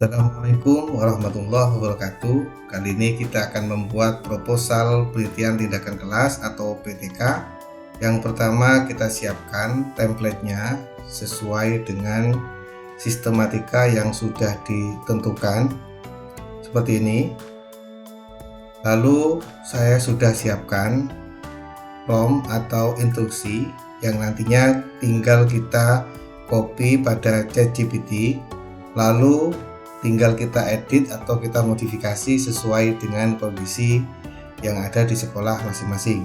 Assalamualaikum warahmatullahi wabarakatuh. Kali ini kita akan membuat proposal penelitian tindakan kelas atau PTK. Yang pertama, kita siapkan template-nya sesuai dengan sistematika yang sudah ditentukan seperti ini. Lalu saya sudah siapkan prompt atau instruksi yang nantinya tinggal kita copy pada ChatGPT, lalu tinggal kita edit atau kita modifikasi sesuai dengan kondisi yang ada di sekolah masing-masing.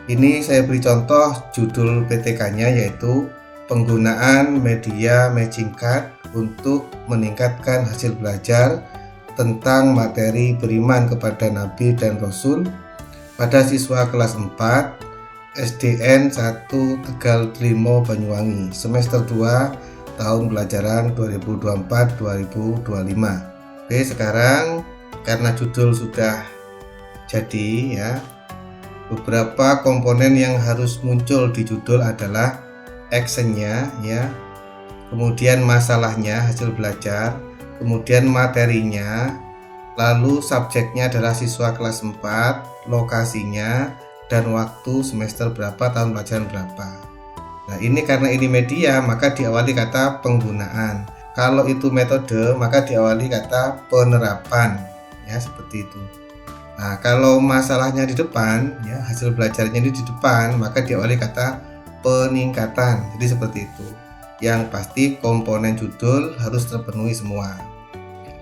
Ini saya beri contoh judul PTK-nya yaitu penggunaan media matching card untuk meningkatkan hasil belajar tentang materi beriman kepada Nabi dan Rasul pada siswa kelas 4 SDN 1 Tegal Trimo Banyuwangi semester 2 tahun pelajaran 2024-2025. Oke, sekarang karena judul sudah jadi ya, beberapa komponen yang harus muncul di judul adalah actionnya ya, kemudian masalahnya hasil belajar, kemudian materinya, lalu subjeknya adalah siswa kelas 4, lokasinya, dan waktu semester berapa, tahun pelajaran berapa. Nah, ini karena ini media maka diawali kata penggunaan. Kalau itu metode maka diawali kata penerapan ya, seperti itu. Nah, kalau masalahnya di depan ya, hasil belajarnya ini di depan maka diawali kata peningkatan. Jadi seperti itu. Yang pasti komponen judul harus terpenuhi semua.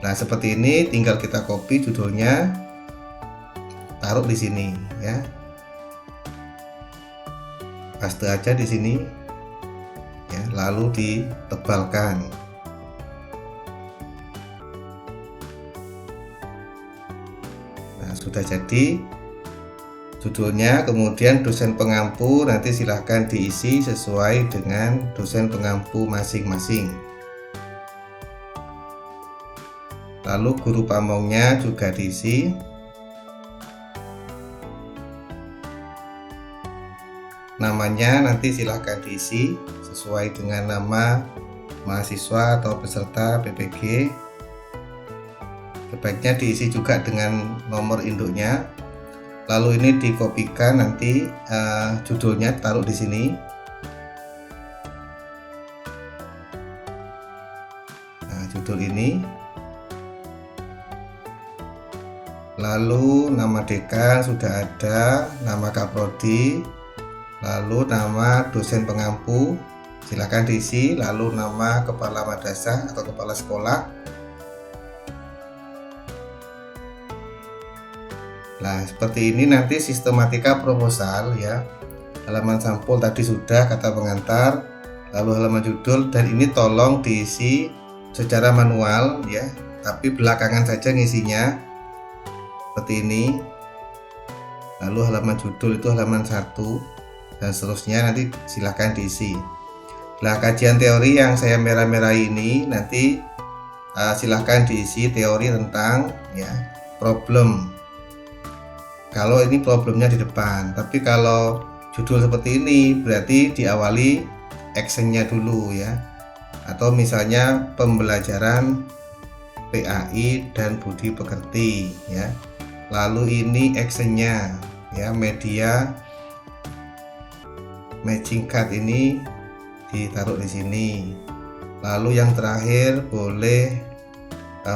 Nah, seperti ini tinggal kita copy judulnya, taruh di sini ya. Paste aja di sini ya, lalu ditebalkan. Nah, sudah jadi judulnya. Kemudian dosen pengampu nanti silahkan diisi sesuai dengan dosen pengampu masing-masing. Lalu guru pamongnya juga diisi. Namanya nanti silahkan diisi sesuai dengan nama mahasiswa atau peserta PPG. Sebaiknya diisi juga dengan nomor induknya. Lalu ini dikopikan nanti judulnya taruh di sini. Nah, judul ini. Lalu nama dekan sudah ada, nama kaprodi, lalu nama dosen pengampu silakan diisi, lalu nama kepala madrasah atau kepala sekolah. Nah, seperti ini nanti sistematika proposal ya. Halaman sampul tadi sudah, kata pengantar, lalu halaman judul, dan ini tolong diisi secara manual ya, tapi belakangan saja ngisinya seperti ini. Lalu halaman judul itu halaman 1 dan seterusnya nanti silahkan diisi. Nah, kajian teori yang saya merah-merah ini nanti silahkan diisi teori tentang ya problem. Kalau ini problemnya di depan, tapi kalau judul seperti ini berarti diawali actionnya dulu ya. Atau misalnya pembelajaran PAI dan budi pekerti ya. Lalu ini actionnya ya, media matching card ini ditaruh di sini. Lalu yang terakhir boleh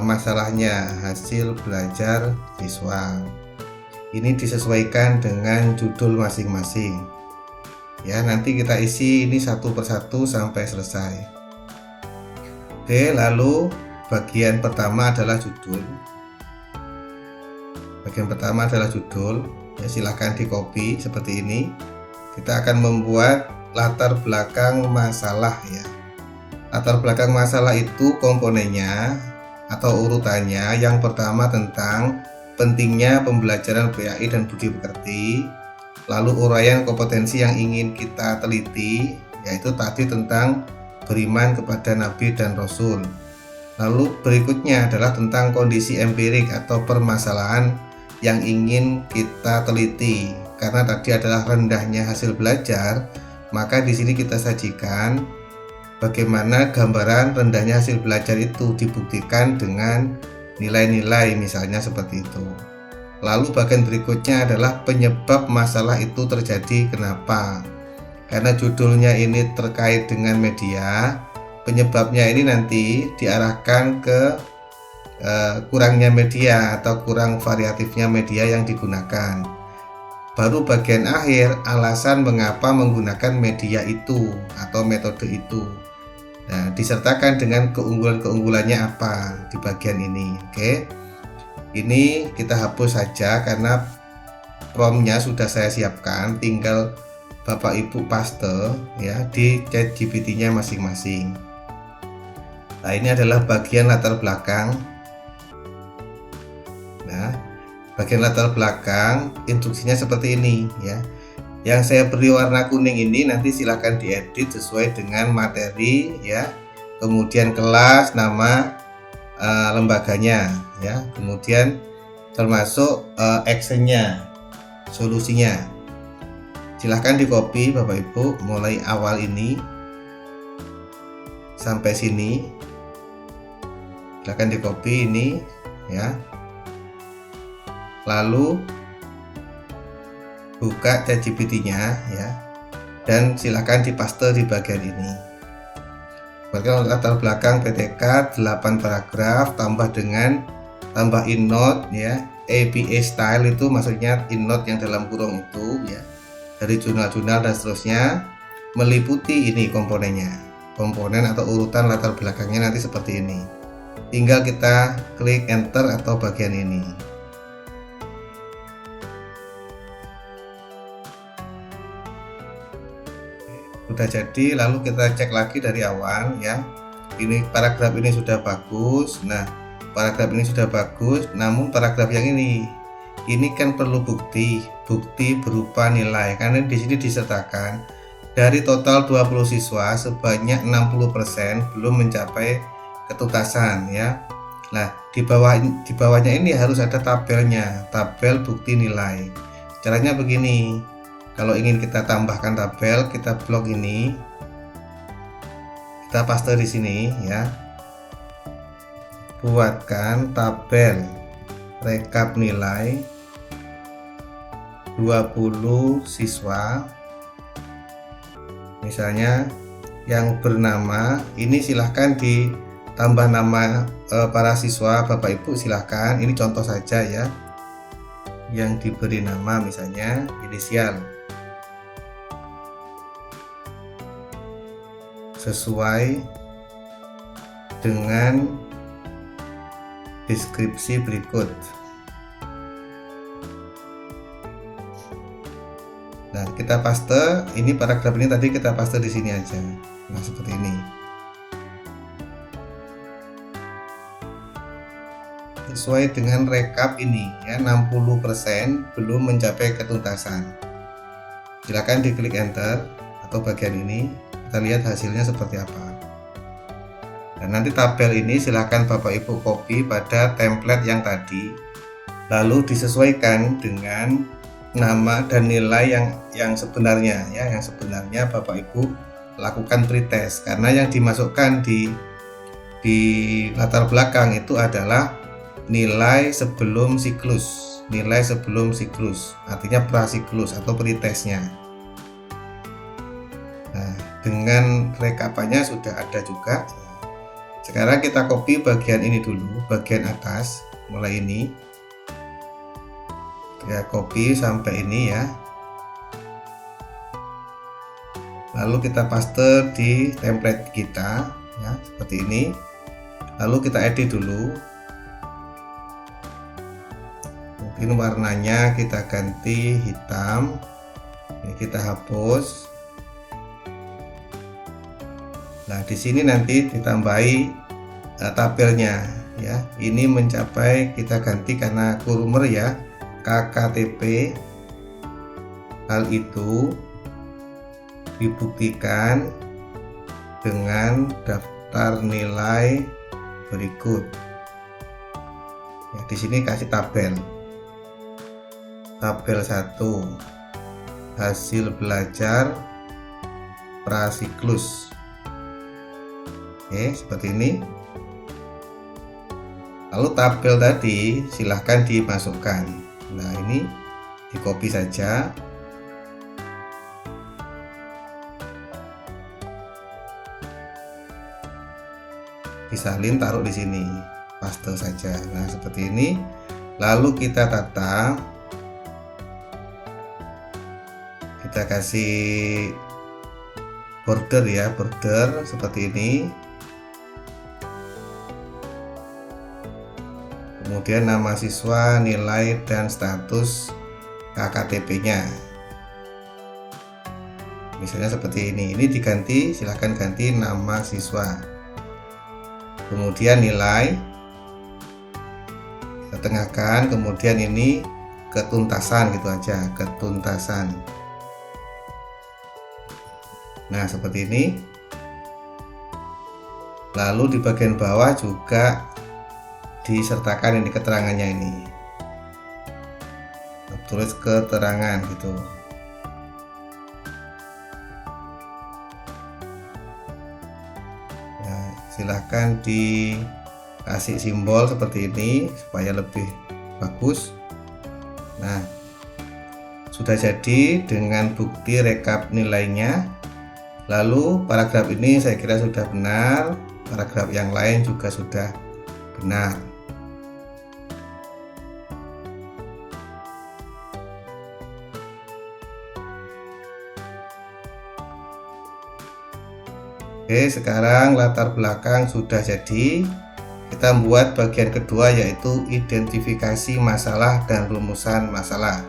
masalahnya hasil belajar siswa. Ini disesuaikan dengan judul masing-masing. Ya, nanti kita isi ini satu persatu sampai selesai. Oke, lalu bagian pertama adalah judul. Bagian pertama adalah judul. Ya, silahkan di copy seperti ini. Kita akan membuat latar belakang masalah ya. Latar belakang masalah itu komponennya atau urutannya. Yang pertama tentang pentingnya pembelajaran PAI dan budi pekerti. Lalu uraian kompetensi yang ingin kita teliti, yaitu tadi tentang beriman kepada Nabi dan Rasul. Lalu berikutnya adalah tentang kondisi empirik atau permasalahan yang ingin kita teliti. Karena tadi adalah rendahnya hasil belajar, maka di sini kita sajikan bagaimana gambaran rendahnya hasil belajar itu dibuktikan dengan nilai-nilai misalnya seperti itu. Lalu bagian berikutnya adalah penyebab masalah itu terjadi kenapa. Karena judulnya ini terkait dengan media, penyebabnya ini nanti diarahkan ke kurangnya media atau kurang variatifnya media yang digunakan. Baru bagian akhir, alasan mengapa menggunakan media itu atau metode itu. Nah, disertakan dengan keunggulan-keunggulannya apa di bagian ini. Oke. Ini kita hapus saja karena promnya sudah saya siapkan, tinggal Bapak Ibu paste ya di ChatGPT-nya masing-masing. Nah, ini adalah bagian latar belakang. Nah, bagian latar belakang instruksinya seperti ini ya. Yang saya beri warna kuning ini nanti silahkan diedit sesuai dengan materi ya, kemudian kelas, nama lembaganya ya, kemudian termasuk actionnya, solusinya. Silahkan di-copy Bapak Ibu mulai awal ini sampai sini, silahkan di-copy ini ya, lalu buka ChatGPT-nya ya, dan silakan dipaste di bagian ini. Bagian latar belakang PTK 8 paragraf tambah EndNote ya, APA style itu maksudnya EndNote yang dalam kurung itu ya, dari jurnal-jurnal dan seterusnya, meliputi ini komponennya, komponen atau urutan latar belakangnya nanti seperti ini. Tinggal kita klik enter atau bagian ini. Sudah jadi, lalu kita cek lagi dari awal ya. Ini paragraf ini sudah bagus. Nah, paragraf ini sudah bagus, namun paragraf yang ini kan perlu bukti berupa nilai. Karena di sini disertakan dari total 20 siswa sebanyak 60% belum mencapai ketuntasan ya. Nah, di bawahnya ini harus ada tabelnya, tabel bukti nilai. Caranya begini. Kalau ingin kita tambahkan tabel, kita blok ini, kita paste di sini ya. Buatkan tabel rekap nilai 20 siswa. Misalnya yang bernama ini silahkan ditambah nama para siswa Bapak Ibu, silahkan. Ini contoh saja ya. Yang diberi nama misalnya inisial. Sesuai dengan deskripsi berikut. Nah, kita paste ini paragraf ini tadi kita paste di sini aja. Nah, seperti ini. Sesuai dengan rekap ini ya, 60% belum mencapai ketuntasan. Silakan diklik enter atau bagian ini. Kita lihat hasilnya seperti apa. Dan nanti tabel ini silakan Bapak Ibu copy pada template yang tadi, lalu disesuaikan dengan nama dan nilai yang sebenarnya ya, yang sebenarnya Bapak Ibu lakukan pretest, karena yang dimasukkan di latar belakang itu adalah nilai sebelum siklus, artinya prasiklus atau pretestnya. Nah, dengan rekapannya sudah ada juga. Sekarang kita copy bagian ini dulu, bagian atas, mulai ini. Ya, copy sampai ini ya. Lalu kita paste di template kita ya, seperti ini. Lalu kita edit dulu. Mungkin warnanya kita ganti hitam. Ini kita hapus. Nah, di sini nanti ditambahi tabelnya ya. Ini mencapai, kita ganti karena kurumer ya, KKTP. Hal itu dibuktikan dengan daftar nilai berikut. Ya, di sini kasih tabel. Tabel 1 hasil belajar prasiklus. Oke, seperti ini. Lalu tabel tadi silahkan dimasukkan. Nah, ini di copy saja. Disalin, taruh di sini, paste saja. Nah, seperti ini. Lalu kita tata, kita kasih border ya, border seperti ini. Kemudian nama siswa, nilai, dan status KKTP-nya. Misalnya seperti ini. Ini diganti, silahkan ganti nama siswa. Kemudian nilai, kita tengahkan. Kemudian ini ketuntasan, gitu aja, ketuntasan. Nah, seperti ini. Lalu di bagian bawah juga disertakan ini keterangannya ini. Tulis keterangan gitu. Nah, silahkan dikasih simbol seperti ini supaya lebih bagus. Nah, sudah jadi dengan bukti rekap nilainya. Lalu paragraf ini saya kira sudah benar, paragraf yang lain juga sudah benar. Oke, sekarang latar belakang sudah jadi. Kita membuat bagian kedua, yaitu identifikasi masalah dan rumusan masalah.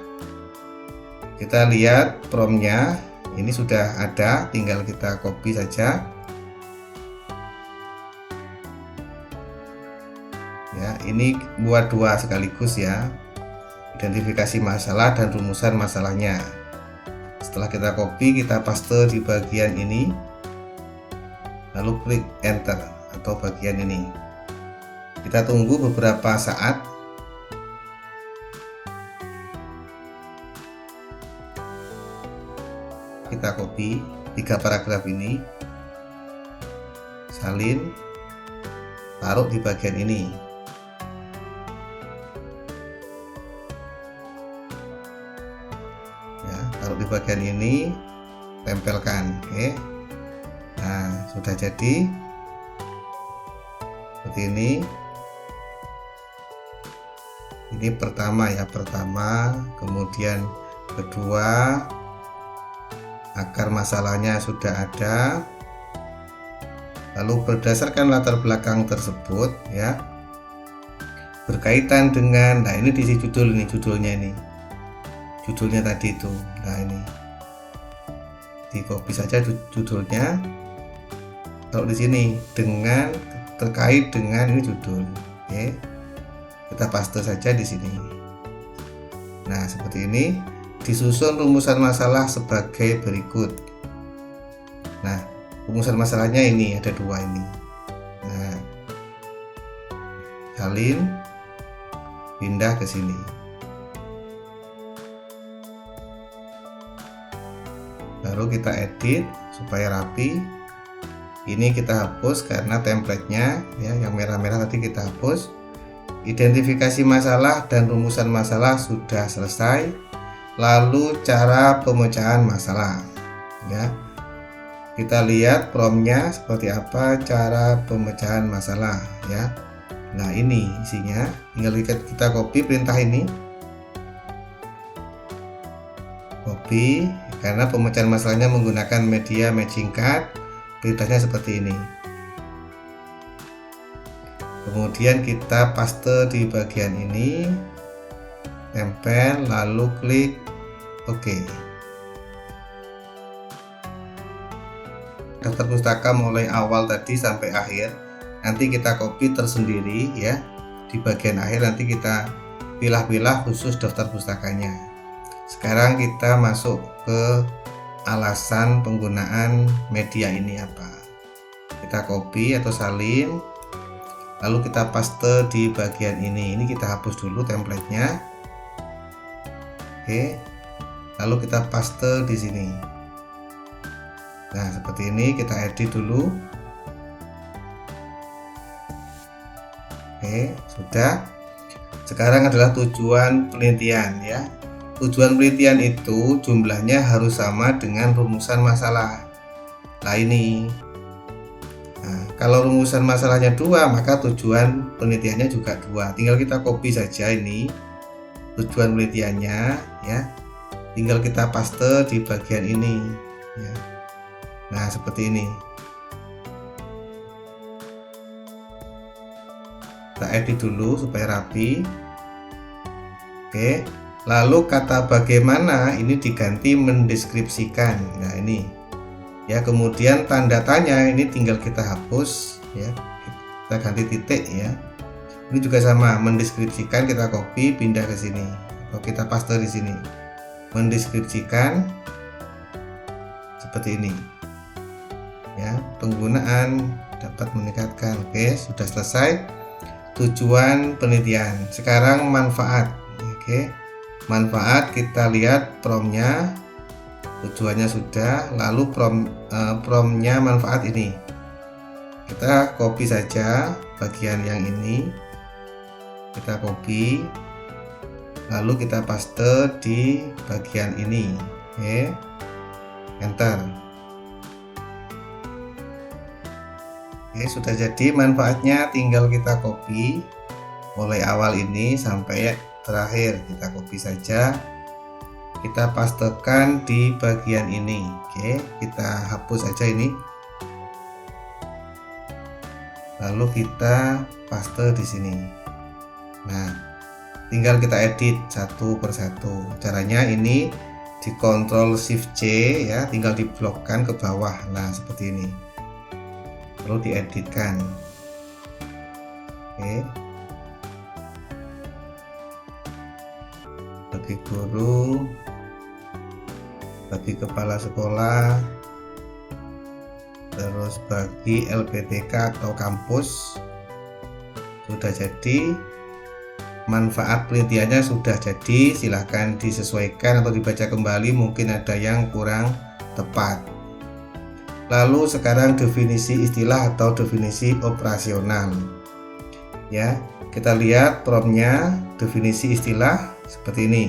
Kita lihat promnya. Ini sudah ada, tinggal kita copy saja. Ya, ini buat dua sekaligus ya. Identifikasi masalah dan rumusan masalahnya. Setelah kita copy, kita paste di bagian ini. Lalu klik enter atau bagian ini. Kita tunggu beberapa saat. Kita copy 3 paragraf ini, salin, taruh di bagian ini. Ya, taruh di bagian ini, tempelkan. Oke. Nah, sudah jadi seperti ini. Ini pertama ya, pertama, kemudian kedua. Akar masalahnya sudah ada. Lalu berdasarkan latar belakang tersebut ya, berkaitan dengan, nah ini diisi judul, ini judulnya, ini judulnya tadi itu. Nah, ini di copy saja judulnya, taruh di sini dengan terkait dengan ini judul. Oke, kita paste saja di sini. Nah, seperti ini. Disusun rumusan masalah sebagai berikut. Nah, rumusan masalahnya ini ada 2 ini. Nah, salin, pindah ke sini. Baru kita edit supaya rapi. Ini kita hapus karena templatenya ya, yang merah-merah tadi kita hapus. Identifikasi masalah dan rumusan masalah sudah selesai. Lalu cara pemecahan masalah ya, kita lihat promnya seperti apa cara pemecahan masalah ya. Nah, ini isinya, tinggal kita copy perintah ini, copy, karena pemecahan masalahnya menggunakan media matching card. Perintahnya seperti ini. Kemudian kita paste di bagian ini, tempel, lalu klik OK. Daftar pustaka mulai awal tadi sampai akhir nanti kita copy tersendiri ya. Di bagian akhir nanti kita pilah-pilah khusus daftar pustakanya. Sekarang kita masuk ke alasan penggunaan media ini apa. Kita copy atau salin, lalu kita paste di bagian ini. Ini kita hapus dulu templatenya. Oke, lalu kita paste di sini. Nah, seperti ini kita edit dulu. Oke, sudah. Sekarang adalah tujuan penelitian ya. Tujuan penelitian itu jumlahnya harus sama dengan rumusan masalah. Nah ini. Nah, kalau rumusan masalahnya 2, maka tujuan penelitiannya juga 2. Tinggal kita copy saja ini tujuan penelitiannya ya. Tinggal kita paste di bagian ini ya. Nah, seperti ini. Kita edit dulu supaya rapi. Oke. Lalu kata bagaimana ini diganti mendeskripsikan. Nah, ini. Ya, kemudian tanda tanya ini tinggal kita hapus ya. Kita ganti titik ya. Ini juga sama, mendeskripsikan kita copy pindah ke sini atau kita paste di sini. Mendeskripsikan seperti ini. Ya, penggunaan dapat meningkatkan. Oke, sudah selesai tujuan penelitian. Sekarang manfaat. Oke. Manfaat kita lihat promnya. Tujuannya sudah, lalu promnya manfaat ini. Kita copy saja bagian yang ini. Kita copy. Lalu kita paste di bagian ini. Oke. Enter. Oke, sudah jadi manfaatnya, tinggal kita copy mulai awal ini sampai terakhir. Kita copy saja, kita pastekan di bagian ini. Oke, kita hapus saja ini, lalu kita paste di sini. Nah, tinggal kita edit satu persatu. Caranya ini di Ctrl Shift C ya, tinggal diblokkan ke bawah. Nah, seperti ini. Perlu dieditkan. Oke. Bagi guru, bagi kepala sekolah, terus bagi LPTK atau kampus sudah jadi. Manfaat penelitiannya sudah jadi, silahkan disesuaikan atau dibaca kembali, mungkin ada yang kurang tepat. Lalu sekarang definisi istilah atau definisi operasional ya. Kita lihat promnya, definisi istilah seperti ini.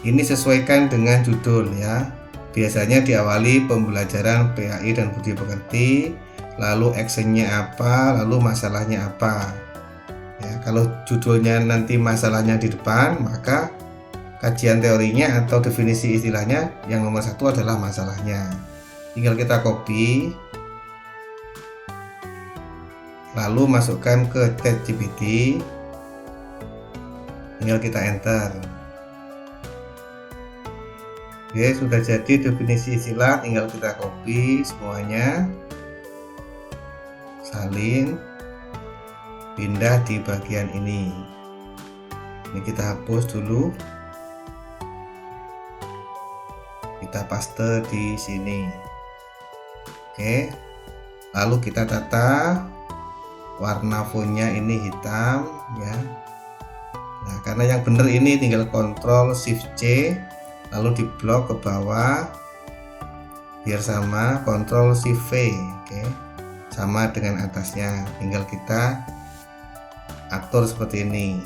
Ini sesuaikan dengan judul ya. Biasanya diawali pembelajaran PAI dan budi pekerti, lalu actionnya apa, lalu masalahnya apa ya. Kalau judulnya nanti masalahnya di depan, maka kajian teorinya atau definisi istilahnya yang nomor 1 adalah masalahnya. Tinggal kita copy, lalu masukkan ke ChatGPT, tinggal kita enter. Oke, sudah jadi definisi istilah, tinggal kita copy semuanya, salin, pindah di bagian ini. Ini kita hapus dulu, kita paste di sini. Oke, lalu kita tata warna fontnya ini hitam ya. Nah, karena yang benar ini tinggal Ctrl Shift C, lalu diblok ke bawah biar sama, Ctrl Shift V. Oke, sama dengan atasnya, tinggal kita atur seperti ini.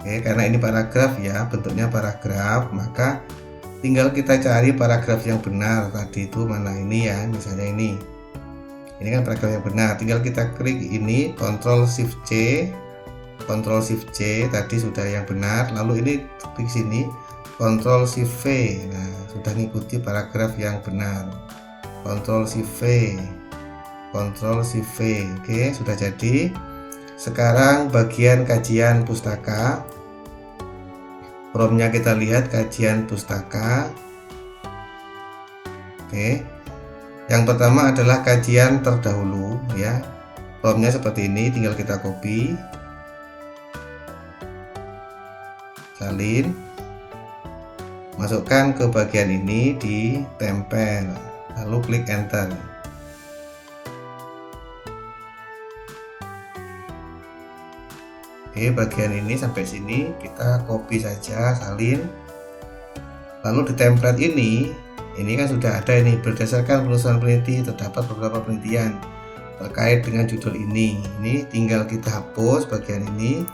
Oke, karena ini paragraf ya, bentuknya paragraf, maka tinggal kita cari paragraf yang benar. Tadi itu mana ini ya, misalnya ini kan paragraf yang benar, tinggal kita klik ini, Ctrl Shift C, Ctrl Shift C, tadi sudah yang benar. Lalu ini klik sini, Ctrl Shift V. Nah, sudah ngikuti paragraf yang benar. Ctrl Shift V, Ctrl Shift V. Oke, sudah jadi. Sekarang bagian kajian pustaka. Promnya kita lihat kajian pustaka. Oke. Yang pertama adalah kajian terdahulu ya. Promnya seperti ini, tinggal kita copy. Salin. Masukkan ke bagian ini, ditempel. Lalu klik enter. Oke, bagian ini sampai sini kita copy saja, salin. Lalu di template ini ini kan sudah ada ini, berdasarkan penelusuran peneliti terdapat beberapa penelitian terkait dengan judul ini. Ini tinggal kita hapus bagian ini.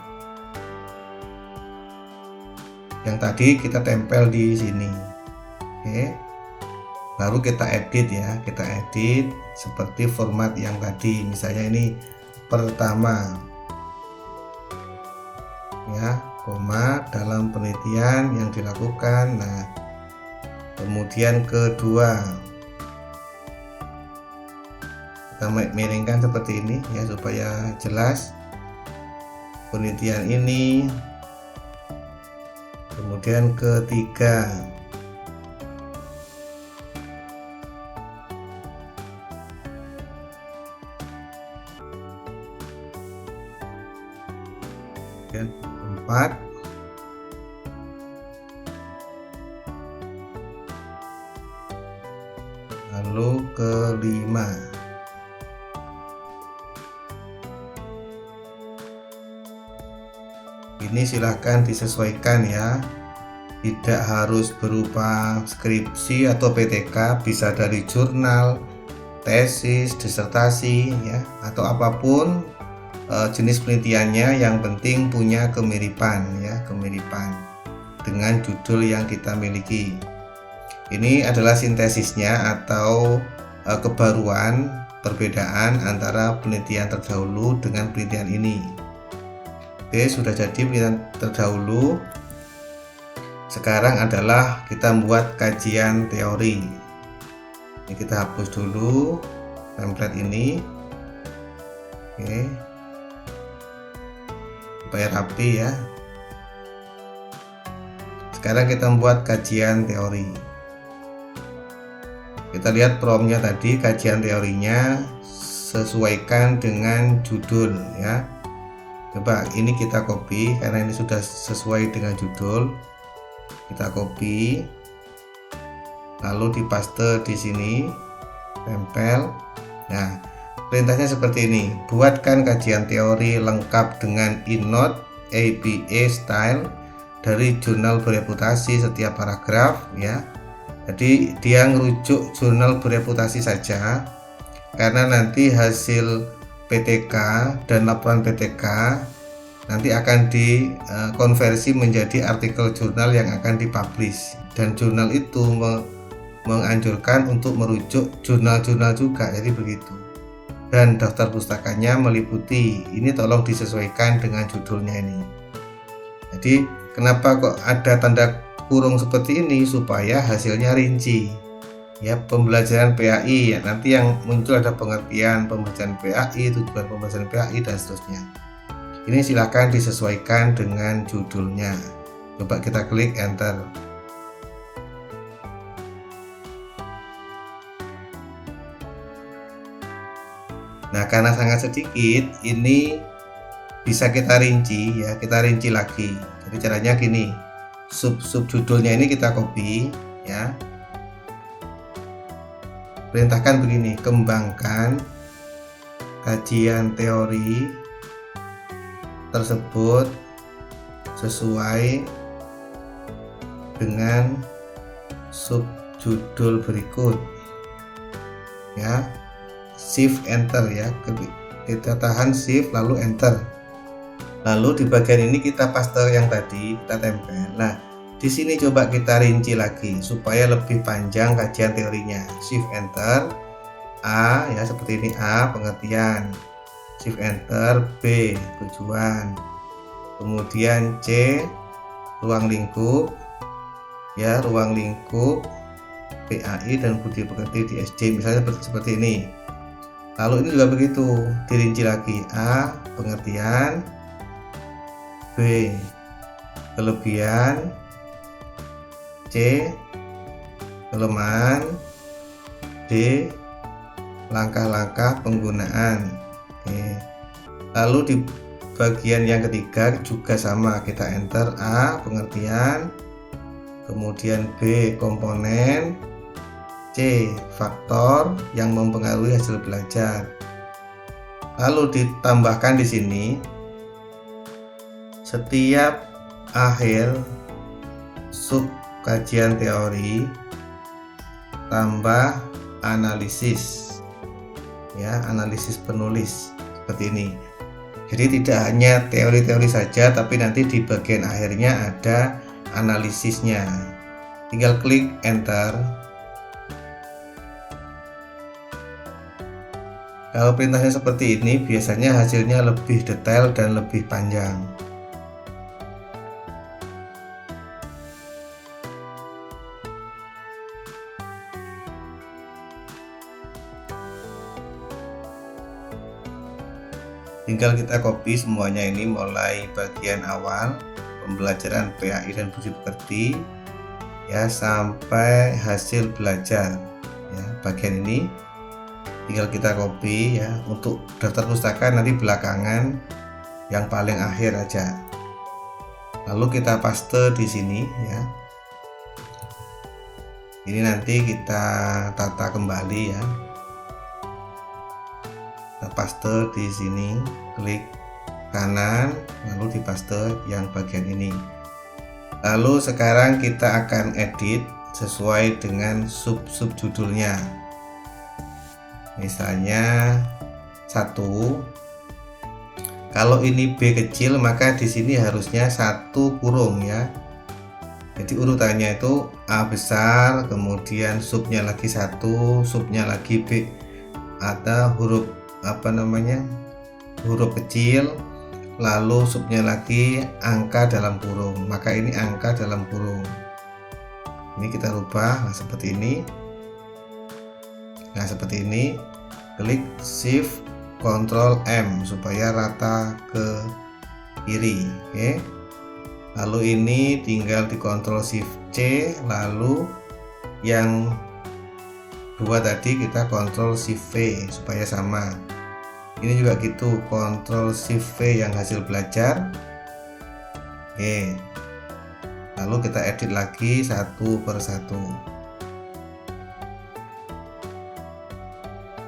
Yang tadi kita tempel di sini. Oke. Baru kita edit ya, kita edit seperti format yang tadi. Misalnya ini pertama. Ya, koma dalam penelitian yang dilakukan. Nah, kemudian kedua, kita miringkan seperti ini ya supaya jelas penelitian ini. Kemudian ketiga, kemudian keempat, lalu kelima. Ini silahkan disesuaikan ya, tidak harus berupa skripsi atau PTK, bisa dari jurnal, tesis, disertasi ya, atau apapun jenis penelitiannya, yang penting punya kemiripan ya, kemiripan dengan judul yang kita miliki. Ini adalah sintesisnya atau kebaruan, perbedaan antara penelitian terdahulu dengan penelitian ini. Oke, sudah jadi penelitian terdahulu. Sekarang adalah kita membuat kajian teori. Ini kita hapus dulu template ini. Oke, supaya rapi ya. Sekarang kita membuat kajian teori. Kita lihat promptnya tadi, kajian teorinya sesuaikan dengan judul ya. Coba ini kita copy karena ini sudah sesuai dengan judul. Kita copy, lalu dipaste di sini, tempel. Nah, perintahnya seperti ini: buatkan kajian teori lengkap dengan EndNote APA style dari jurnal bereputasi setiap paragraf ya. Jadi dia ngerujuk jurnal bereputasi saja, karena nanti hasil PTK dan laporan PTK nanti akan dikonversi menjadi artikel jurnal yang akan dipublish, dan jurnal itu menganjurkan untuk merujuk jurnal-jurnal juga, jadi begitu. Dan daftar pustakanya meliputi ini, tolong disesuaikan dengan judulnya ini. Jadi kenapa kok ada tanda kurung seperti ini? Supaya hasilnya rinci ya. Pembelajaran PAI ya, nanti yang muncul ada pengertian pembelajaran PAI, tujuan pembelajaran PAI dan seterusnya. Ini silahkan disesuaikan dengan judulnya. Coba kita klik enter. Nah, karena sangat sedikit, ini bisa kita rinci ya, kita rinci lagi. Jadi caranya gini, sub judulnya ini kita copy ya. Perintahkan begini: kembangkan kajian teori tersebut sesuai dengan subjudul berikut ya. Shift enter ya, kita tahan shift lalu enter. Lalu di bagian ini kita paste yang tadi, kita tempel. Nah, di sini coba kita rinci lagi supaya lebih panjang kajian teorinya. Shift enter, A ya, seperti ini, A pengertian. Shift enter, B tujuan. Kemudian C ruang lingkup ya, ruang lingkup PAI dan budi pekerti di SD, misalnya seperti ini. Lalu ini juga begitu, dirinci lagi, A pengertian, B kelebihan, C kelemahan, D langkah-langkah penggunaan. Oke. Lalu di bagian yang ketiga juga sama, kita enter, A pengertian, kemudian B komponen, C faktor yang mempengaruhi hasil belajar. Lalu ditambahkan di sini, setiap akhir sub kajian teori tambah analisis, ya, analisis penulis seperti ini. Jadi tidak hanya teori-teori saja, tapi nanti di bagian akhirnya ada analisisnya. Tinggal klik enter. Kalau perintahnya seperti ini, biasanya hasilnya lebih detail dan lebih panjang. Tinggal kita copy semuanya ini, mulai bagian awal pembelajaran PAI dan budi pekerti, ya, sampai hasil belajar, ya. Bagian ini tinggal kita copy, ya. Untuk daftar pustaka nanti belakangan, yang paling akhir aja. Lalu kita paste di sini, ya. Ini nanti kita tata kembali, ya. Kita paste di sini, klik kanan, lalu dipaste yang bagian ini. Lalu sekarang kita akan edit sesuai dengan sub-sub judulnya. Misalnya 1. Kalau ini B kecil, maka di sini harusnya 1 kurung, ya. Jadi urutannya itu A besar, kemudian subnya lagi 1, subnya lagi B, atau huruf huruf kecil, lalu subnya lagi angka dalam kurung, maka ini angka dalam kurung. Ini kita rubah, seperti ini. Nah, seperti ini. Klik Shift Ctrl M supaya rata ke kiri. Oke. Lalu ini tinggal di Ctrl Shift C, lalu yang 2 tadi kita Ctrl Shift V supaya sama. Ini juga gitu, Ctrl Shift V yang hasil belajar. Oke. Lalu kita edit lagi satu per satu.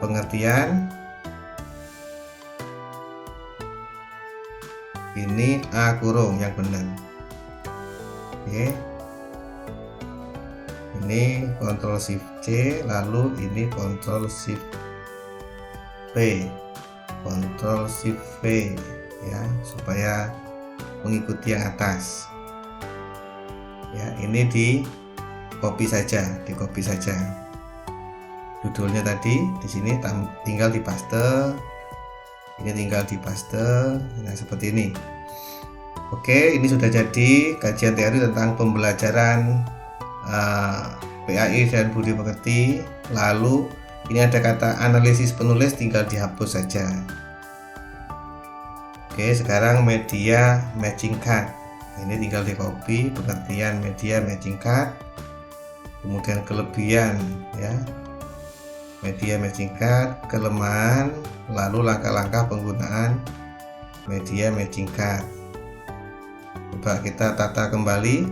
Pengertian. Ini A kurung yang benar. Oke. Ini Ctrl Shift C, lalu ini Ctrl Shift V. Ctrl Shift V, ya, supaya mengikuti yang atas. Ya, ini di copy saja. Judulnya tadi di sini tinggal dipaste. Ini tinggal dipaste. Nah, seperti ini. Oke, ini sudah jadi kajian teori tentang pembelajaran PAI dan budi pekerti. Lalu ini ada kata analisis penulis, tinggal dihapus saja. Oke, sekarang media matching card. Ini tinggal di copy, pengertian media matching card. Kemudian kelebihan, ya. Media matching card, kelemahan, lalu langkah-langkah penggunaan media matching card. Coba kita tata kembali.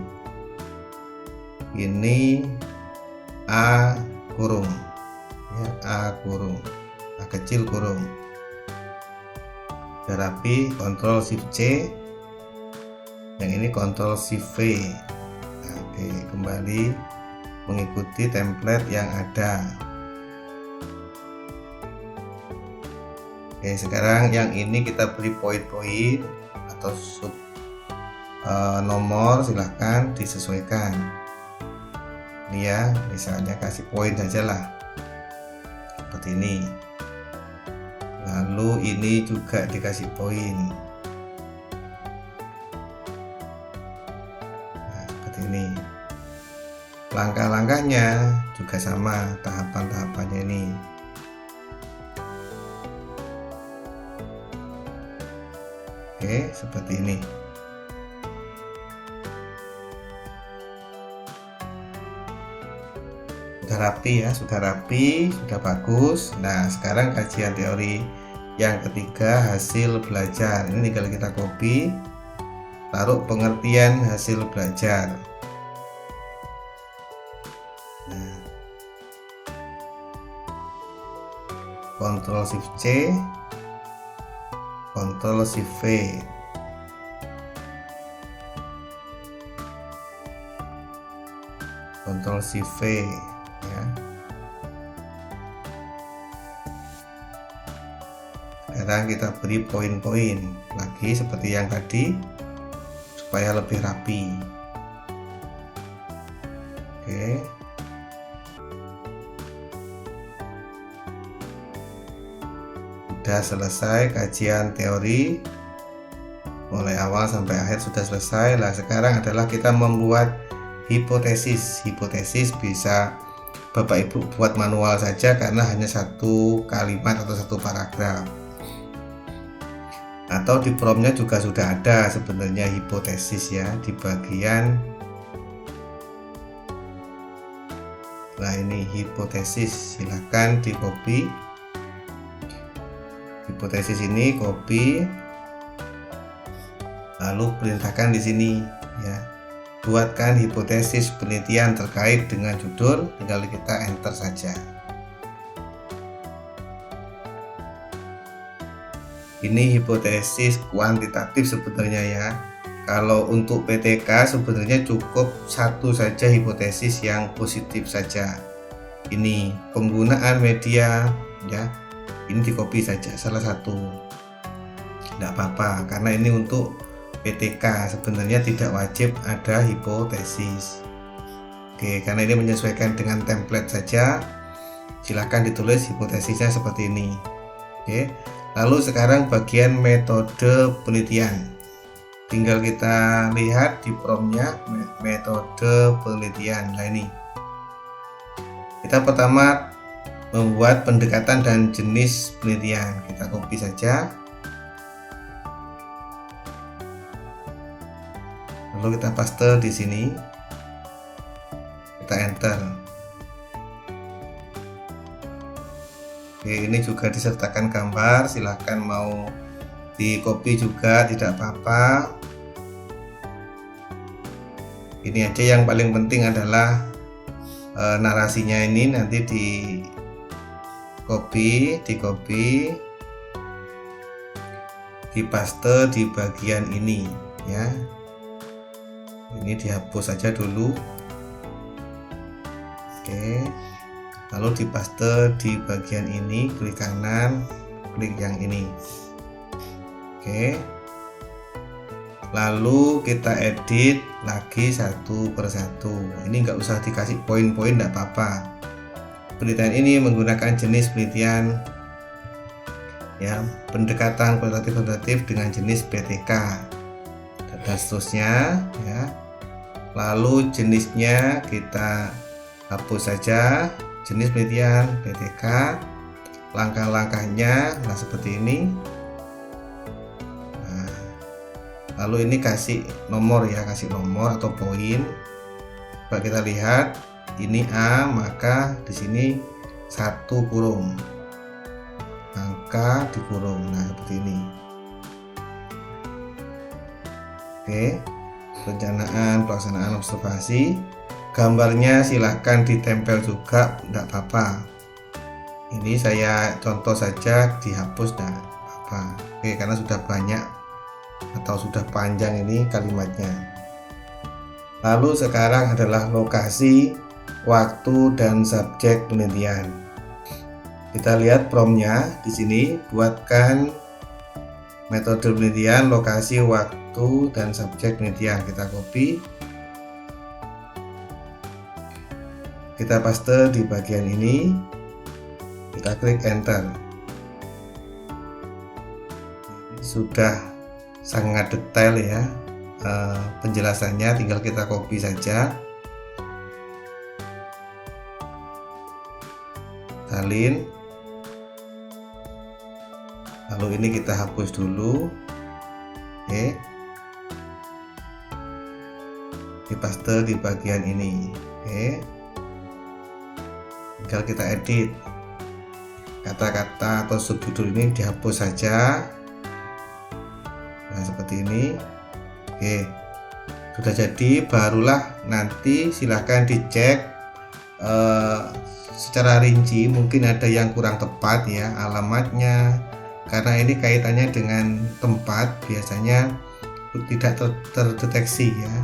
Ini A kurung, ya, A kurung, A kecil kurung. Sudah rapi, Ctrl Shift C. Yang ini Ctrl Shift V. Oke, kembali mengikuti template yang ada. Oke, sekarang yang ini kita beri poin-poin atau sub nomor, silahkan disesuaikan. Ini, ya, misalnya kasih poin saja lah, seperti ini. Lalu ini juga dikasih poin. Nah, seperti ini. Langkah-langkahnya juga sama, tahapan-tahapannya ini. Oke, seperti ini. Sudah rapi, ya, sudah rapi, sudah bagus. Nah, sekarang kajian teori yang ketiga, hasil belajar. Ini tinggal kita copy, taruh pengertian hasil belajar. Nah, Ctrl Shift C, Ctrl Shift V. Ctrl Shift V, ya. sekarang kita beri poin-poin lagi seperti yang tadi supaya lebih rapi. Oke. Sudah selesai kajian teori mulai awal sampai akhir sudah selesai. Nah, sekarang adalah kita membuat hipotesis. Hipotesis bisa Bapak Ibu buat manual saja karena hanya satu kalimat atau satu paragraf. Atau di promnya juga sudah ada sebenarnya hipotesis ya di bagian. Nah, ini hipotesis, silahkan di copy. Hipotesis ini copy, lalu perintahkan di sini ya. Buatkan hipotesis penelitian terkait dengan judul, tinggal kita enter saja. Ini hipotesis kuantitatif sebenarnya ya. Kalau untuk PTK sebenarnya cukup satu saja hipotesis yang positif saja. Ini penggunaan media ya. Ini di copy saja salah satu. Tidak apa-apa karena ini untuk PTK sebenarnya tidak wajib ada hipotesis. Oke, karena ini menyesuaikan dengan template saja, silahkan ditulis hipotesisnya seperti ini. Oke, lalu sekarang bagian metode penelitian, tinggal kita lihat di promnya metode penelitian. Nah, ini kita pertama membuat pendekatan dan jenis penelitian, kita copy saja. Lalu kita paste di sini, kita enter. Oke, ini juga disertakan gambar, silahkan mau di copy juga tidak apa-apa. Ini aja yang paling penting adalah narasinya ini nanti di copy, dipaste di bagian ini ya. Ini dihapus saja dulu. Oke, lalu dipaste di bagian ini, klik kanan, klik yang ini. Oke, lalu kita edit lagi satu persatu. Ini nggak usah dikasih poin-poin, nggak apa-apa. Penelitian ini menggunakan jenis penelitian ya, pendekatan kualitatif dengan jenis PTK dan seterusnya ya. Lalu jenisnya kita hapus saja, jenis penelitian PTK, langkah-langkahnya nah seperti ini. Nah, lalu ini kasih nomor ya, kasih nomor atau poin. Coba kita lihat ini A, maka di sini satu kurung, angka dikurung. Nah seperti ini. Oke, perencanaan pelaksanaan observasi, gambarnya silahkan ditempel juga, tidak apa-apa. Ini saya contoh saja, dihapus tidak apa-apa. Oke, karena sudah banyak atau sudah panjang ini kalimatnya. Lalu sekarang adalah lokasi, waktu, dan subjek penelitian. Kita lihat promnya di sini, buatkan metode penelitian, lokasi, waktu, dan subjek penelitian. Kita copy, kita paste di bagian ini, kita klik enter. Sudah sangat detail ya penjelasannya, tinggal kita copy saja, salin. Lalu ini kita hapus dulu. Oke, dipaste di bagian ini. Oke, tinggal kita edit, kata-kata atau subjudul ini dihapus saja. Nah seperti ini. Oke, sudah jadi. Barulah nanti silahkan dicek secara rinci, mungkin ada yang kurang tepat ya alamatnya, karena ini kaitannya dengan tempat biasanya tidak terdeteksi ya.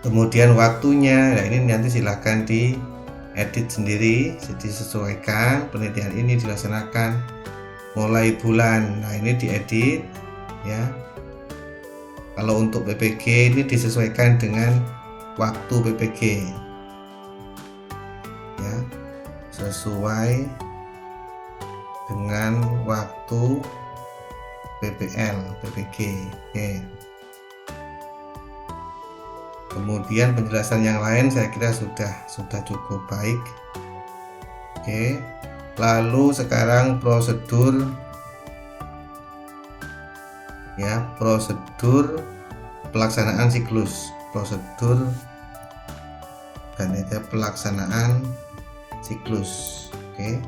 Kemudian waktunya, nah ini nanti silahkan diedit sendiri, disesuaikan. Penelitian ini dilaksanakan mulai bulan. Nah, ini diedit ya. Kalau untuk PPG ini disesuaikan dengan waktu PPG ya, sesuai dengan waktu PPG. Oke. Kemudian penjelasan yang lain saya kira sudah cukup baik. Oke. Lalu sekarang prosedur ya, prosedur pelaksanaan siklus, prosedur dan pelaksanaan siklus. Oke,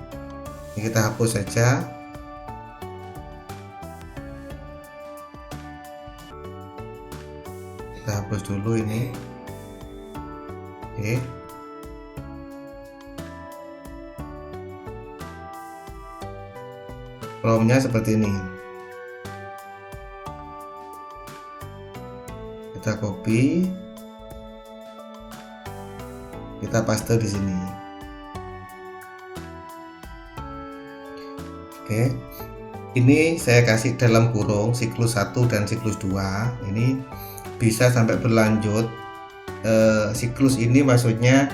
ini kita hapus saja. Kita hapus dulu ini. Oke, promnya seperti ini. Kita copy, kita paste di sini. Oke, ini saya kasih dalam kurung siklus 1 dan siklus 2. Ini bisa sampai berlanjut. Siklus ini maksudnya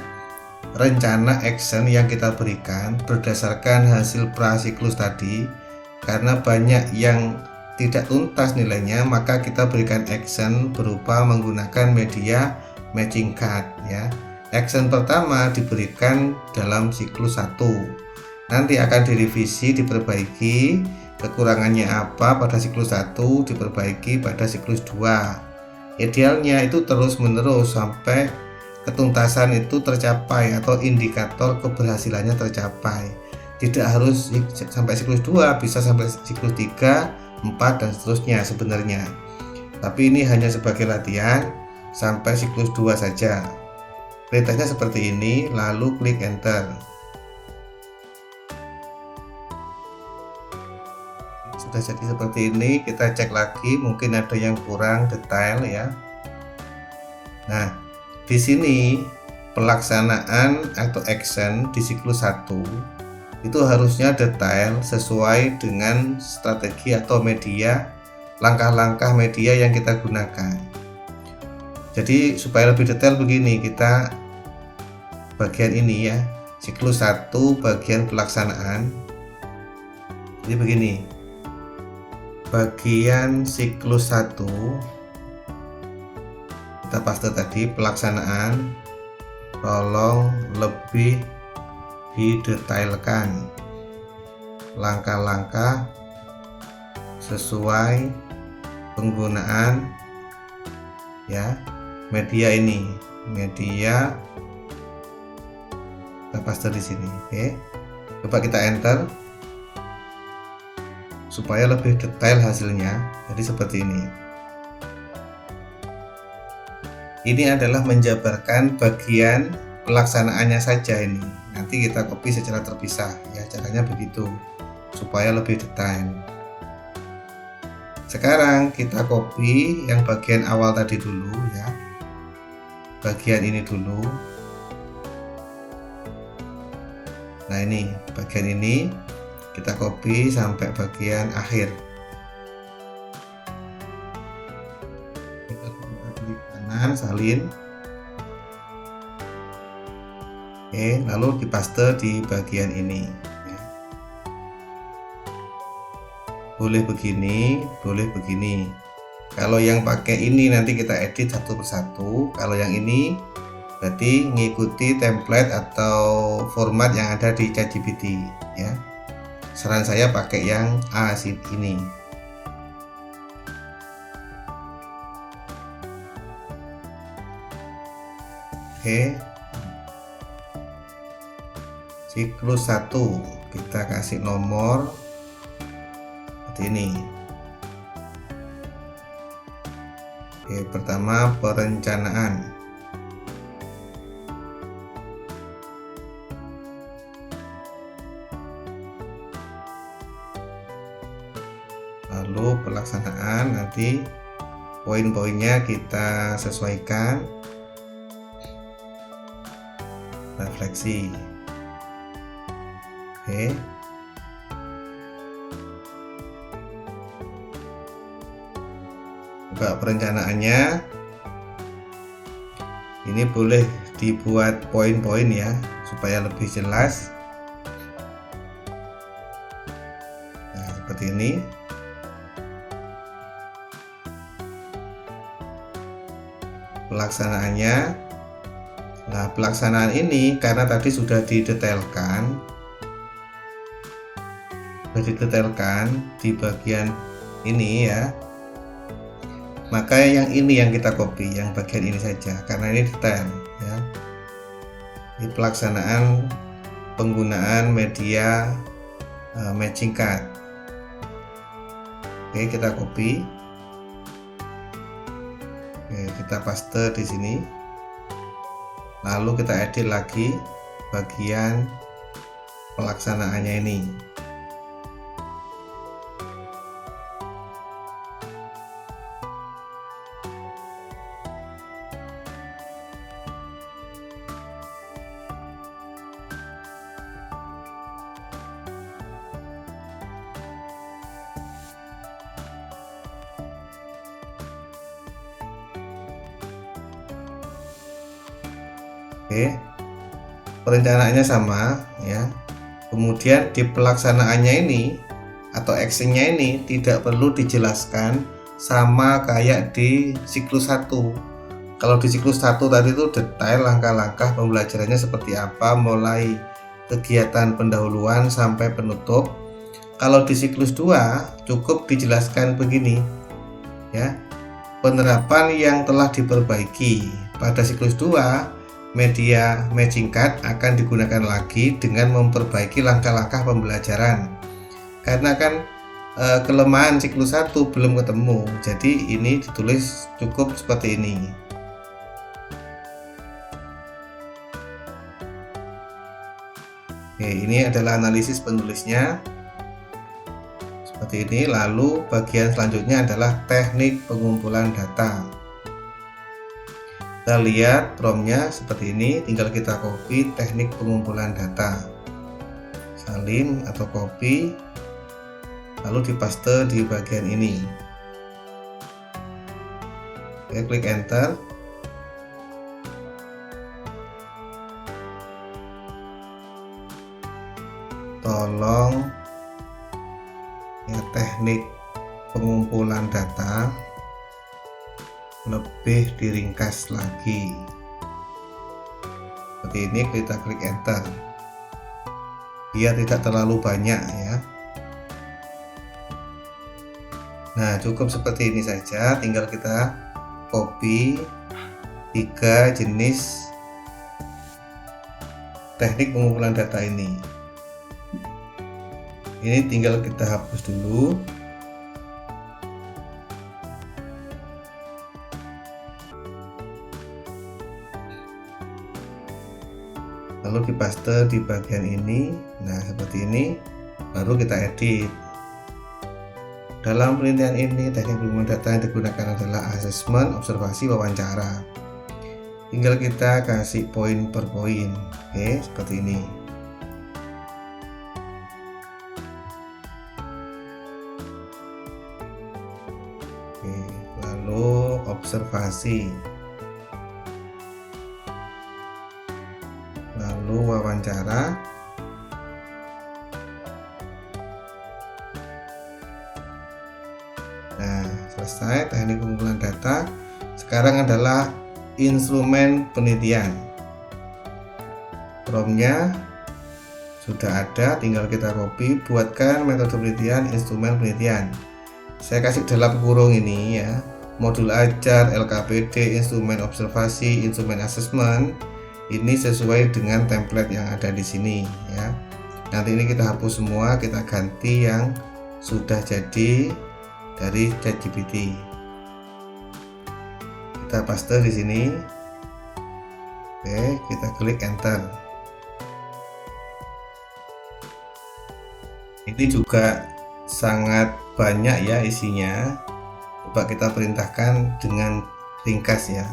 rencana action yang kita berikan berdasarkan hasil prasiklus tadi. Karena banyak yang tidak tuntas nilainya, maka kita berikan action berupa menggunakan media matching card ya. Action pertama diberikan dalam siklus 1. Nanti akan direvisi, diperbaiki, kekurangannya apa pada siklus 1 diperbaiki pada siklus 2. Idealnya itu terus menerus sampai ketuntasan itu tercapai atau indikator keberhasilannya tercapai. Tidak harus sampai siklus 2, bisa sampai siklus 3, 4 dan seterusnya sebenarnya. Tapi ini hanya sebagai latihan sampai siklus 2 saja. Perintahnya seperti ini, lalu klik enter. Sudah jadi seperti ini, kita cek lagi, mungkin ada yang kurang detail ya. Nah, di sini pelaksanaan atau action di siklus 1 itu harusnya detail sesuai dengan strategi atau media, langkah-langkah media yang kita gunakan. Jadi supaya lebih detail begini, kita bagian ini ya, siklus 1 bagian pelaksanaan. Jadi begini, bagian siklus 1 kita paste tadi pelaksanaan, tolong lebih didetailkan langkah-langkah sesuai penggunaan ya media ini, media kita paste di sini. Oke, coba kita enter supaya lebih detail hasilnya. Jadi seperti ini. Ini adalah menjabarkan bagian pelaksanaannya saja ini. Nanti kita copy secara terpisah ya, caranya begitu supaya lebih detail. Sekarang kita copy yang bagian awal tadi dulu ya. Bagian ini dulu. Nah, ini bagian ini kita copy sampai bagian akhir. Kita klik kanan salin. Oke, lalu dipaste di bagian ini ya. Boleh begini, boleh begini. Kalau yang pakai ini nanti kita edit satu persatu. Kalau yang ini berarti mengikuti template atau format yang ada di ChatGPT ya. Saran saya pakai yang A ini. Oke. Siklus 1 kita kasih nomor seperti ini. Oke, pertama perencanaan. Lalu pelaksanaan, nanti poin-poinnya kita sesuaikan. Refleksi. Oke. juga perencanaannya. Ini boleh dibuat poin-poin ya supaya lebih jelas. Nah, seperti ini. Pelaksanaannya. Nah, pelaksanaan ini karena tadi sudah didetailkan di bagian ini ya, maka yang ini yang kita copy, yang bagian ini saja karena ini detail ya. Ini pelaksanaan penggunaan media matching card. Oke, kita copy. Oke, kita paste di sini. Lalu kita edit lagi bagian pelaksanaannya ini. Oke, perencanaannya sama ya. Kemudian di pelaksanaannya ini atau actionnya ini tidak perlu dijelaskan sama kayak di siklus 1. Kalau di siklus 1 tadi itu detail langkah-langkah pembelajarannya seperti apa, mulai kegiatan pendahuluan sampai penutup. Kalau di siklus 2 cukup dijelaskan begini ya. Penerapan yang telah diperbaiki. Pada siklus 2 media matching card akan digunakan lagi dengan memperbaiki langkah-langkah pembelajaran. Karena kan kelemahan siklus 1 belum ketemu, jadi ini ditulis cukup seperti ini. Oke, ini adalah analisis penulisnya seperti ini. Lalu bagian selanjutnya adalah teknik pengumpulan data. Kita lihat promptnya seperti ini, tinggal kita copy teknik pengumpulan data, salin atau copy, lalu dipaste di bagian ini. Oke, klik enter. Tolong ya, teknik pengumpulan data lebih diringkas lagi seperti ini. Kita klik enter biar tidak terlalu banyak ya. Nah, cukup seperti ini saja, tinggal kita copy 3 jenis teknik pengumpulan data ini tinggal kita hapus dulu. Lalu dipaste di bagian ini. Nah, seperti ini, baru kita edit. Dalam penelitian ini teknik pengumpulan data yang digunakan adalah asesmen, observasi, wawancara. Tinggal kita kasih poin per poin. Oke, seperti ini. Oke, lalu observasi, lalu wawancara, nah selesai teknik pengumpulan data. Sekarang adalah instrumen penelitian. Promptnya sudah ada, tinggal kita copy. Buatkan metode penelitian, instrumen penelitian. Saya kasih dalam kurung ini ya, modul ajar, LKPD, instrumen observasi, instrumen asesmen. Ini sesuai dengan template yang ada di sini ya. Nanti ini kita hapus semua, kita ganti yang sudah jadi dari ChatGPT. Kita paste di sini. Oke, kita klik enter. Ini juga sangat banyak ya isinya. Coba kita perintahkan dengan ringkas ya.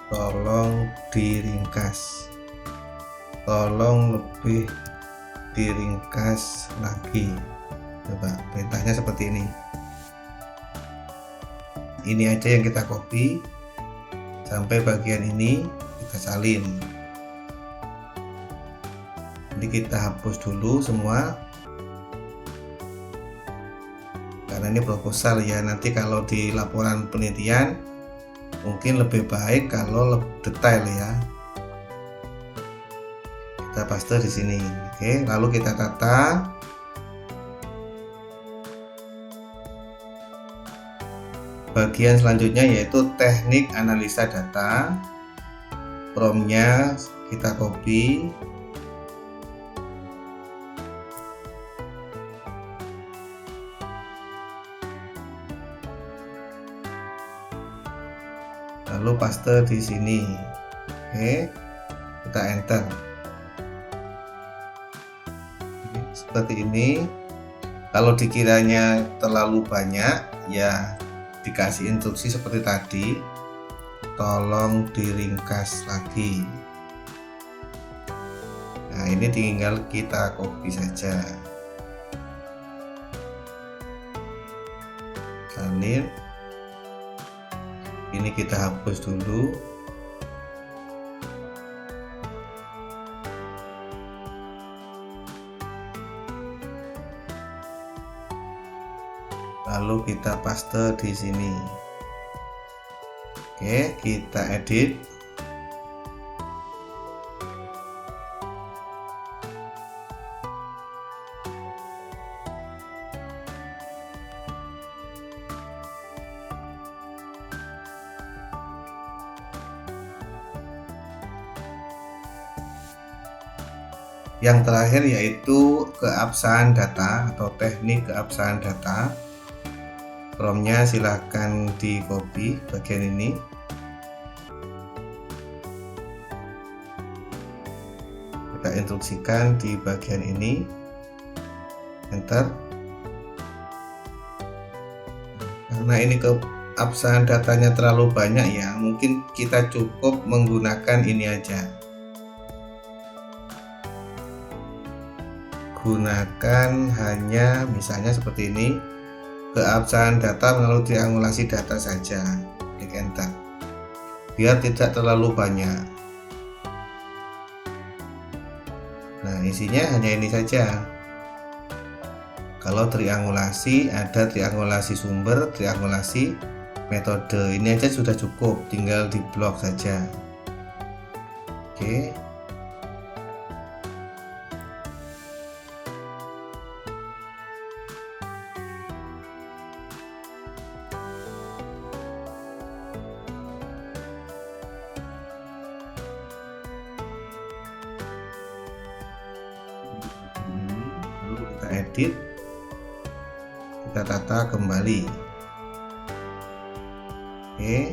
Tolong diringkas, tolong lebih diringkas lagi. Coba perintahnya seperti ini. ini aja yang kita copy sampai bagian ini kita salin. Jadi kita hapus dulu semua karena ini proposal ya. Nanti kalau di laporan penelitian mungkin lebih baik kalau lebih detail ya. Kita paste di sini. Oke, lalu kita tata. Bagian selanjutnya yaitu teknik analisa data. Promnya kita copy. Lalu paste di sini. Oke, kita enter. Seperti ini. Kalau dikiranya terlalu banyak ya dikasih instruksi seperti tadi, tolong diringkas lagi. Nah, ini tinggal kita copy saja. Salin. Ini kita hapus dulu. Lalu kita paste di sini. Oke, kita edit. Yang terakhir yaitu keabsahan data atau teknik keabsahan data. Promnya silahkan di copy bagian ini. Kita instruksikan di bagian ini. Enter. Karena ini keabsahan datanya terlalu banyak ya, mungkin kita cukup menggunakan ini aja. Gunakan hanya misalnya seperti ini. Keabsahan data melalui triangulasi data saja. Klik enter. Biar tidak terlalu banyak. Nah, isinya hanya ini saja. Kalau triangulasi, ada triangulasi sumber, triangulasi metode. Ini aja sudah cukup, tinggal di blok saja. Oke. Edit, kita tata kembali. Oke,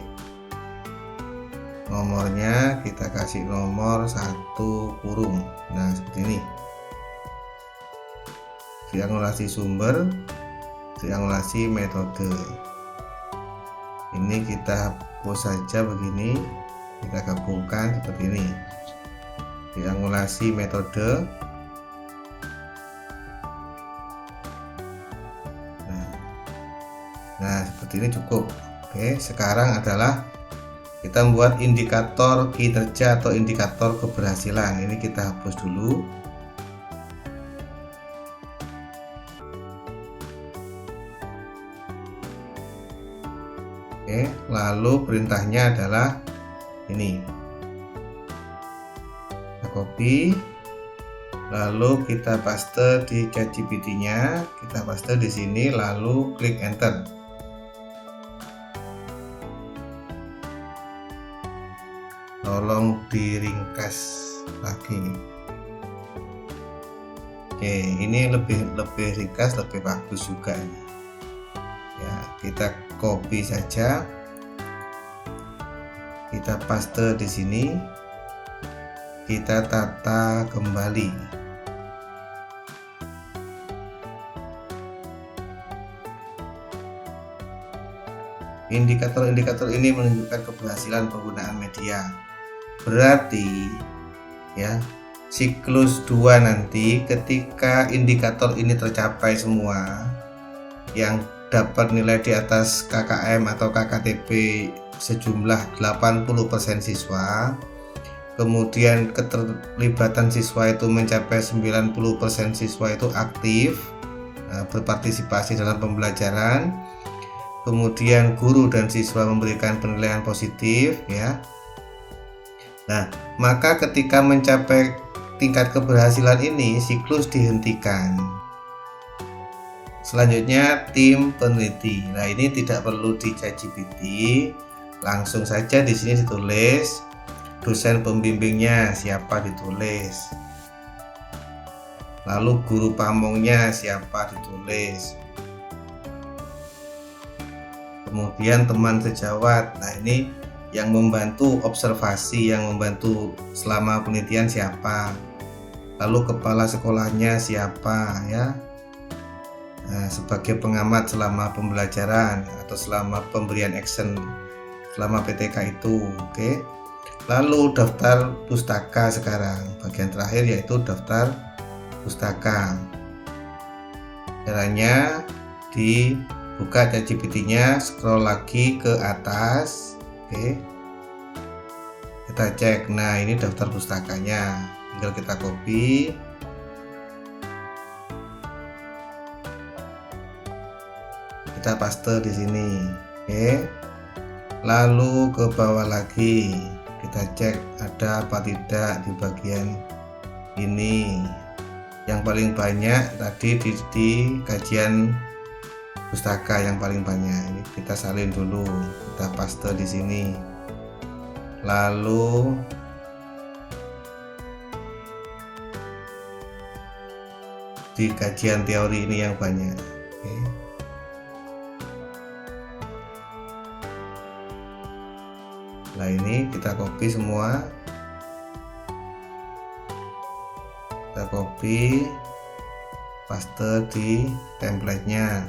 nomornya kita kasih nomor 1 kurung. Nah, seperti ini. Triangulasi sumber, triangulasi metode. Ini kita hapus saja begini, kita gabungkan seperti ini. Triangulasi metode. Nah, seperti ini cukup. Oke, sekarang adalah kita membuat indikator kinerja atau indikator keberhasilan. Ini kita hapus dulu. Oke, lalu perintahnya adalah ini. Kita copy. Lalu kita paste di ChatGPT-nya, kita paste di sini, lalu klik enter. Tolong diringkas lagi. Oke, ini lebih ringkas, lebih bagus juga ini. Ya, kita copy saja. Kita paste di sini. Kita tata kembali. Indikator-indikator ini menunjukkan keberhasilan penggunaan media. Berarti ya, siklus 2 nanti ketika indikator ini tercapai semua, yang dapat nilai di atas KKM atau KKTP sejumlah 80% siswa, kemudian keterlibatan siswa itu mencapai 90% siswa itu aktif berpartisipasi dalam pembelajaran, kemudian guru dan siswa memberikan penilaian positif ya. Nah, maka ketika mencapai tingkat keberhasilan ini, siklus dihentikan. Selanjutnya tim peneliti. Nah, ini tidak perlu di ChatGPT, langsung saja di sini ditulis dosen pembimbingnya siapa, ditulis. Lalu guru pamongnya siapa, ditulis. Kemudian teman sejawat. Nah, ini yang membantu observasi, yang membantu selama penelitian siapa. Lalu kepala sekolahnya siapa ya. Nah, sebagai pengamat selama pembelajaran atau selama pemberian action selama PTK itu, oke. Lalu daftar pustaka sekarang, bagian terakhir yaitu daftar pustaka. Caranya dibuka ChatGPT-nya, scroll lagi ke atas, oke. Kita cek, nah ini daftar pustakanya, tinggal kita copy. Kita paste di sini, oke. Lalu ke bawah lagi, kita cek ada apa tidak di bagian ini. Yang paling banyak tadi di kajian pustaka yang paling banyak. Ini kita salin dulu, kita paste di sini. Lalu di kajian teori ini yang banyak, oke. Nah, ini kita copy semua, kita copy paste di template-nya.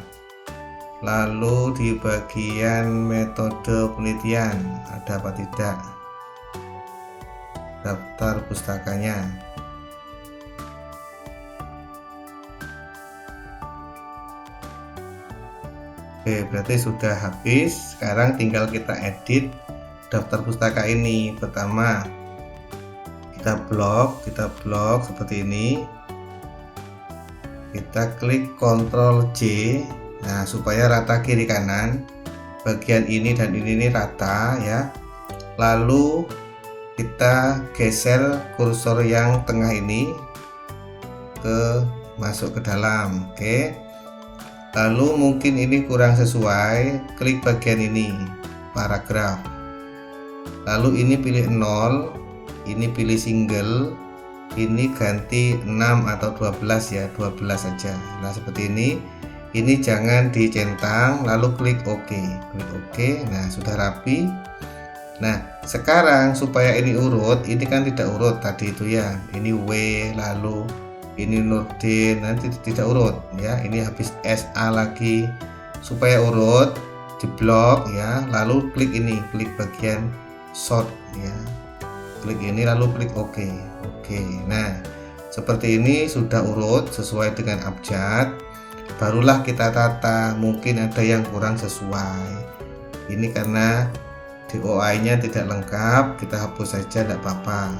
Lalu di bagian metode penelitian ada apa tidak, daftar pustakanya. Oke, berarti sudah habis. Sekarang tinggal kita edit daftar pustaka ini. Pertama kita blok seperti ini, kita klik Ctrl J, nah supaya rata kiri kanan, bagian ini dan ini rata ya. Lalu kita geser kursor yang tengah ini masuk ke dalam, oke. Lalu mungkin ini kurang sesuai, klik bagian ini paragraf. Lalu ini pilih 0, ini pilih single, ini ganti 6 atau 12 ya, 12 saja. Nah, seperti ini. Ini jangan dicentang, lalu klik OK. Klik OK. Nah, sudah rapi. Nah, sekarang supaya ini urut, ini kan tidak urut tadi itu ya. Ini W, lalu ini Nurdin, nanti tidak urut ya. Ini habis SA lagi. Supaya urut, diblok ya, lalu klik ini, klik bagian sort ya, klik ini lalu klik OK. Oke, nah seperti ini sudah urut sesuai dengan abjad. Barulah kita tata, mungkin ada yang kurang sesuai. Ini karena DOI nya tidak lengkap, kita hapus saja, tidak apa-apa.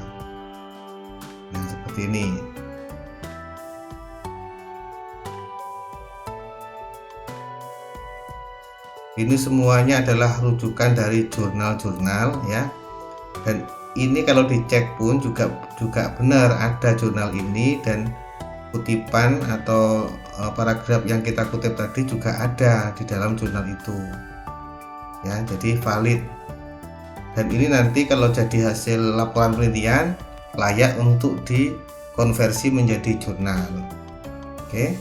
Nah seperti ini. Ini semuanya adalah rujukan dari jurnal-jurnal ya. Dan ini kalau dicek pun juga benar ada jurnal ini, dan kutipan atau paragraf yang kita kutip tadi juga ada di dalam jurnal itu. Ya, jadi valid. Dan ini nanti kalau jadi hasil laporan penelitian layak untuk dikonversi menjadi jurnal. Oke.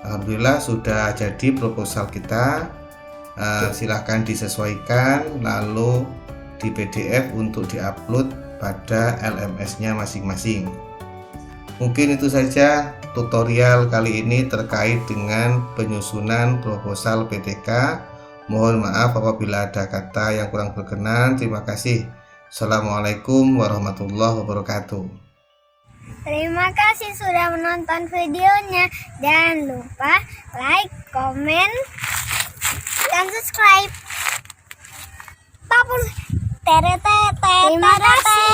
Alhamdulillah sudah jadi proposal kita. Silahkan disesuaikan lalu di PDF untuk diupload pada LMS-nya masing-masing. Mungkin itu saja tutorial kali ini terkait dengan penyusunan proposal PTK. Mohon maaf apabila ada kata yang kurang berkenan. Terima kasih. Assalamualaikum warahmatullahi wabarakatuh. Terima kasih sudah menonton videonya. Jangan lupa like, komen, dan subscribe. Terima kasih.